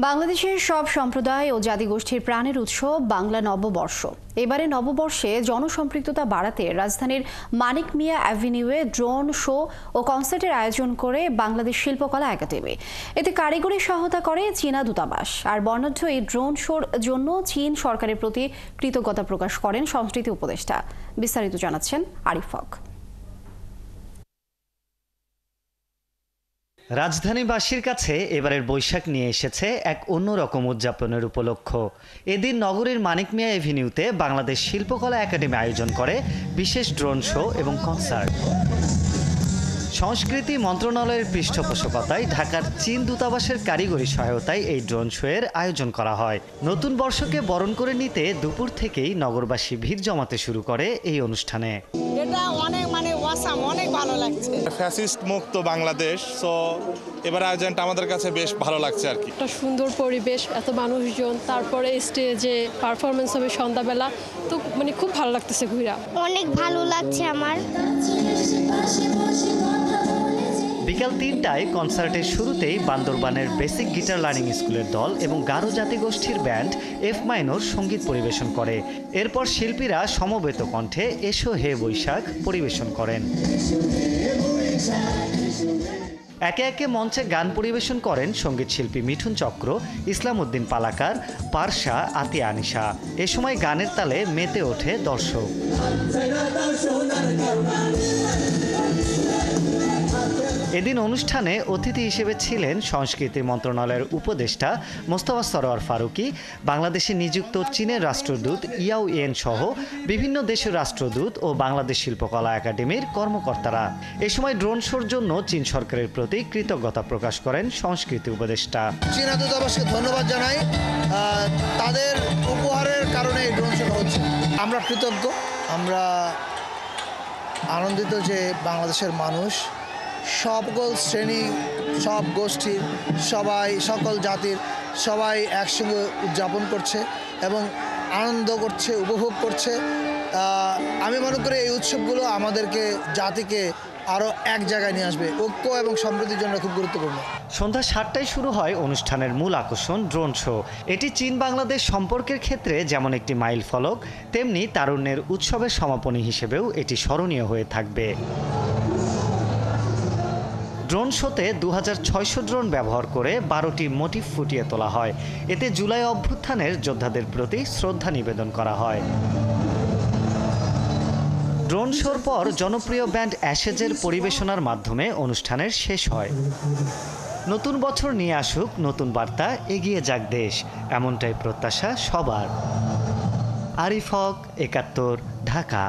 বাংলাদেশের সব সম্প্রদায় ও জাতিগোষ্ঠীর প্রাণের উৎস বাংলা নববর্ষ। এবারে নববর্ষে জনসম্পৃক্ততা বাড়াতে রাজধানীর মানিক মিয়া অ্যাভিনিউয়ে ড্রোন শো ও কনসার্টের আয়োজন করে বাংলাদেশ শিল্পকলা একাডেমি। এতে কারিগরি সহায়তা করে চীনা দূতাবাস। আর বর্ণাঢ্য এই ড্রোন শোর জন্য চীন সরকারের প্রতি কৃতজ্ঞতা প্রকাশ করেন সংস্কৃতি উপদেষ্টা। বিস্তারিত জানাচ্ছেন আরিফ হক। রাজধানীবাসীর কাছে এবারের বৈশাখ নিয়ে এসেছে এক অন্যরকম উদযাপনের উপলক্ষ। এদিন নগরীর মানিক মিয়া এভিনিউতে বাংলাদেশ শিল্পকলা একাডেমি আয়োজন করে বিশেষ ড্রোন শো এবং কনসার্ট। সংস্কৃতি মন্ত্রণালয়ের পৃষ্ঠপোষকতায় ঢাকার চীন দূতাবাসের কারিগরি সহায়তায় এই ড্রোন শো এর আয়োজন করা হয়। নতুন বর্ষকে বরণ করে নিতে দুপুর থেকেই নগরবাসী ভিড় জমাতে শুরু করে এই অনুষ্ঠানে। এটা অনেক ভালো লাগছে। ফ্যাসিস্ট মুক্ত বাংলাদেশ, সো এবার আয়োজনটা আমাদের কাছে বেশ ভালো লাগছে আর কি। একটা সুন্দর পরিবেশ, এত মানুষজন, তারপরে স্টেজে পারফরমেন্স হবে সন্ধ্যাবেলা, তো খুব ভালো লাগতেছে ঘুরা। অনেক ভালো লাগছে আমার। বিকাল ৩টায় কনসার্টের শুরুতেই বান্দরবানের বেসিক গিটার লার্নিং স্কুলের দল এবং গারো জাতিগোষ্ঠীর ব্যান্ড এফ মাইনর সঙ্গীত পরিবেশন করে। এরপর শিল্পীরা সমবেত কণ্ঠে এসো হে বৈশাখ পরিবেশন করেন। একে একে মঞ্চে গান পরিবেশন করেন সঙ্গীত শিল্পী মিঠুন চক্র, ইসলাম উদ্দিন পালাকার, পারশা, আতিয়া আনিশা। এ সময় গানের তালে মেতে ওঠে দর্শক। এদিন অনুষ্ঠানে অতিথি হিসেবে ছিলেন সংস্কৃতি মন্ত্রণালয়ের উপদেষ্টা মোস্তফা সরোয়ার ফারুকী, বাংলাদেশে নিযুক্ত চীনের রাষ্ট্রদূত ইয়াও ইয়েন সহ বিভিন্ন দেশের রাষ্ট্রদূত ও বাংলাদেশ শিল্পকলা একাডেমির কর্মকর্তারা। এ সময় ড্রোন শোর জন্য চীন সরকারের প্রতি কৃতজ্ঞতা প্রকাশ করেন সংস্কৃতি উপদেষ্টা। চীনা দূতাবাসকে ধন্যবাদ জানাই, তাদের উপহারের কারণে এই ড্রোন শো হচ্ছে। আমরা কৃতজ্ঞ, আমরা আনন্দিত যে বাংলাদেশের মানুষ সকল শ্রেণী, সব গোষ্ঠীর সবাই, সকল জাতির সবাই একসঙ্গে উদযাপন করছে এবং আনন্দ করছে, উপভোগ করছে। আমি মনে করি এই উৎসবগুলো আমাদেরকে, জাতিকে আরও এক জায়গায় নিয়ে আসবে। ঐক্য এবং সমৃদ্ধির জন্য খুব গুরুত্বপূর্ণ। সন্ধ্যা ৭টায় শুরু হয় অনুষ্ঠানের মূল আকর্ষণ ড্রোন শো। এটি চীন বাংলাদেশ সম্পর্কের ক্ষেত্রে যেমন একটি মাইল ফলক, তেমনি তারুণ্যের উৎসবের সমাপনী হিসেবেও এটি স্মরণীয় হয়ে থাকবে। ড্রোন শোতে 2600 ড্রোন ব্যবহার করে 12টি মোটিভ ফুটিয়ে তোলা হয়। এতে জুলাই অভ্যুত্থানের যোদ্ধাদের প্রতি শ্রদ্ধা নিবেদন করা হয়। ড্রোন শোর পর জনপ্রিয় ব্যান্ড অ্যাশেজের পরিবেশনার মাধ্যমে অনুষ্ঠানের শেষ হয়। নতুন বছর নিয়ে আসুক নতুন বার্তা, এগিয়ে যাক দেশ, এমনটাই প্রত্যাশা সবার। আরিফ হক, ৭১, ঢাকা।